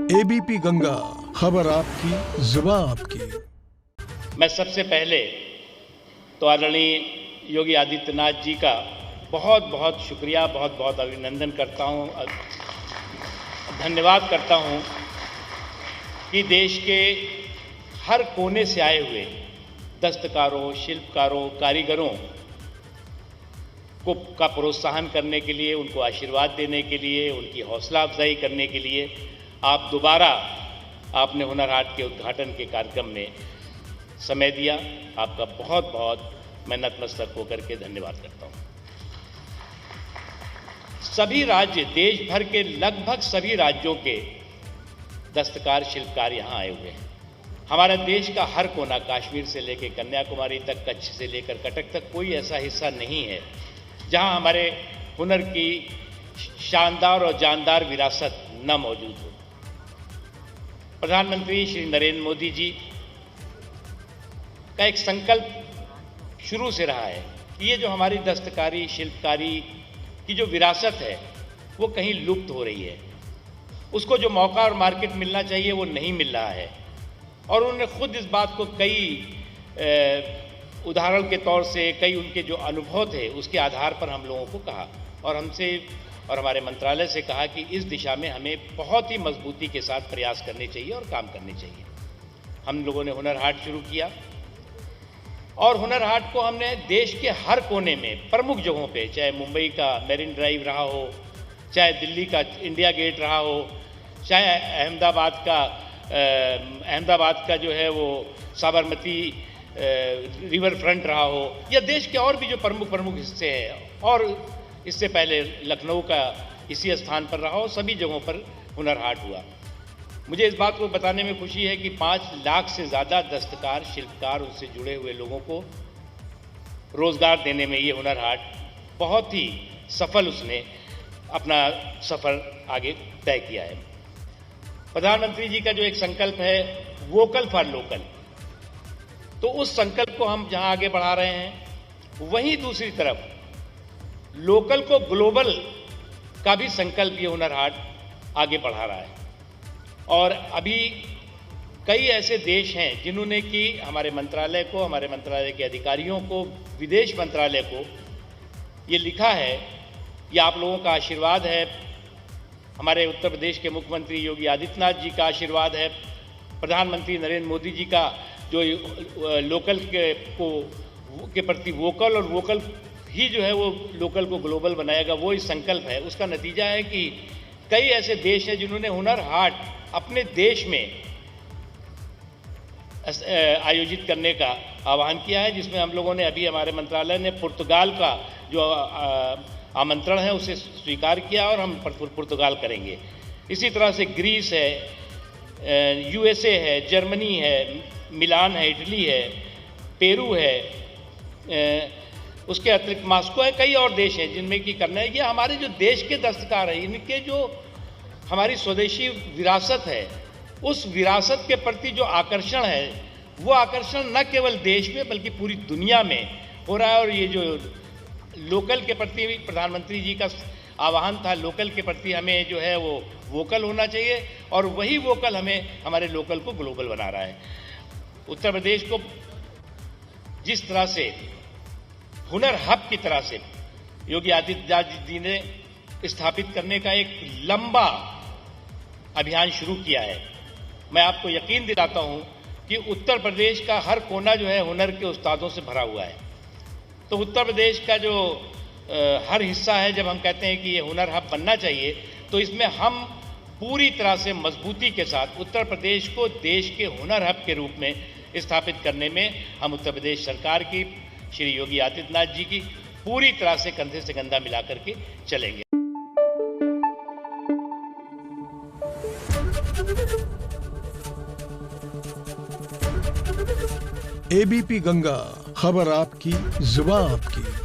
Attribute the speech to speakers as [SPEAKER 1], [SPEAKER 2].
[SPEAKER 1] ABP Ganga, खबर आपकी, जुबान आपकी।
[SPEAKER 2] मैं सबसे पहले तो आदरणीय योगी आदित्यनाथ जी का बहुत बहुत शुक्रिया, बहुत बहुत अभिनंदन करता हूं, धन्यवाद करता हूं कि देश के हर कोने से आए हुए दस्तकारों, शिल्पकारों, कारीगरों का प्रोत्साहन करने के लिए, उनको आशीर्वाद देने के लिए, उनकी हौसला अफजाई करने के लिए आप दोबारा आपने हुनर हाट के उद्घाटन के कार्यक्रम में समय दिया। आपका बहुत बहुत मैं नतमस्तक होकर के धन्यवाद करता हूं। सभी राज्य, देश भर के लगभग सभी राज्यों के दस्तकार, शिल्पकार यहां आए हुए हैं। हमारे देश का हर कोना, कश्मीर से लेकर कन्याकुमारी तक, कच्छ से लेकर कटक तक, कोई ऐसा हिस्सा नहीं है जहां हमारे हुनर की शानदार और जानदार विरासत न मौजूद हो। प्रधानमंत्री श्री नरेंद्र मोदी जी का एक संकल्प शुरू से रहा है कि ये जो हमारी दस्तकारी, शिल्पकारी की जो विरासत है वो कहीं लुप्त हो रही है। उसको जो मौका और मार्केट मिलना चाहिए वो नहीं मिल रहा है। और उन्होंने खुद इस बात को कई उदाहरण के तौर से, कई उनके जो अनुभव थे उसके आधार पर हम लोगों को कहा और हमसे और हमारे मंत्रालय से कहा कि इस दिशा में हमें बहुत ही मजबूती के साथ प्रयास करने चाहिए और काम करने चाहिए। हम लोगों ने हुनर हाट शुरू किया और हुनर हाट को हमने देश के हर कोने में, प्रमुख जगहों पे, चाहे मुंबई का मेरिन ड्राइव रहा हो, चाहे दिल्ली का इंडिया गेट रहा हो, चाहे अहमदाबाद का जो है वो साबरमती रिवर फ्रंट रहा हो, या देश के और भी जो प्रमुख हिस्से हैं, और इससे पहले लखनऊ का इसी स्थान पर रहा हो, सभी जगहों पर हुनर हाट हुआ। मुझे इस बात को बताने में खुशी है कि 5 लाख से ज़्यादा दस्तकार, शिल्पकार, उनसे जुड़े हुए लोगों को रोज़गार देने में ये हुनर हाट बहुत ही सफल, उसने अपना सफ़र आगे तय किया है। प्रधानमंत्री जी का जो एक संकल्प है, वोकल फॉर लोकल, तो उस संकल्प को हम जहां आगे बढ़ा रहे हैं, वहीं दूसरी तरफ लोकल को ग्लोबल का भी संकल्प ये हुनर हाट आगे बढ़ा रहा है। और अभी कई ऐसे देश हैं जिन्होंने कि हमारे मंत्रालय को, हमारे मंत्रालय के अधिकारियों को, विदेश मंत्रालय को ये लिखा है, ये आप लोगों का आशीर्वाद है, हमारे उत्तर प्रदेश के मुख्यमंत्री योगी आदित्यनाथ जी का आशीर्वाद है, प्रधानमंत्री नरेंद्र मोदी जी का जो लोकल के प्रति वोकल, और वोकल ही जो है वो लोकल को ग्लोबल बनाएगा, वो इस संकल्प है। उसका नतीजा है कि कई ऐसे देश हैं जिन्होंने हुनर हाट अपने देश में आयोजित करने का आह्वान किया है, जिसमें हम लोगों ने अभी, हमारे मंत्रालय ने पुर्तगाल का जो आमंत्रण है उसे स्वीकार किया और हम पुर्तगाल करेंगे। इसी तरह से ग्रीस है, यूएसए है, जर्मनी है, मिलान है, इटली है, पेरू है, उसके अतिरिक्त मॉस्को है, कई और देश हैं जिनमें कि करना है। ये हमारे जो देश के दस्तकार हैं, इनके जो हमारी स्वदेशी विरासत है, उस विरासत के प्रति जो आकर्षण है, वो आकर्षण न केवल देश में बल्कि पूरी दुनिया में हो रहा है। और ये जो लोकल के प्रति प्रधानमंत्री जी का आह्वान था, लोकल के प्रति हमें जो है वो वोकल होना चाहिए, और वही वोकल हमें हमारे लोकल को ग्लोबल बना रहा है। उत्तर प्रदेश को जिस तरह से हुनर हब की तरह से योगी आदित्यनाथ जी ने स्थापित करने का एक लंबा अभियान शुरू किया है, मैं आपको यकीन दिलाता हूं कि उत्तर प्रदेश का हर कोना जो है हुनर के उस्तादों से भरा हुआ है। तो उत्तर प्रदेश का जो हर हिस्सा है, जब हम कहते हैं कि ये हुनर हब बनना चाहिए, तो इसमें हम पूरी तरह से मजबूती के साथ उत्तर प्रदेश को देश के हुनर हब के रूप में स्थापित करने में हम उत्तर प्रदेश सरकार की, श्री योगी आदित्यनाथ जी की पूरी तरह से कंधे से कंधा मिला करके चलेंगे।
[SPEAKER 1] एबीपी गंगा, खबर आपकी, जुबान आपकी।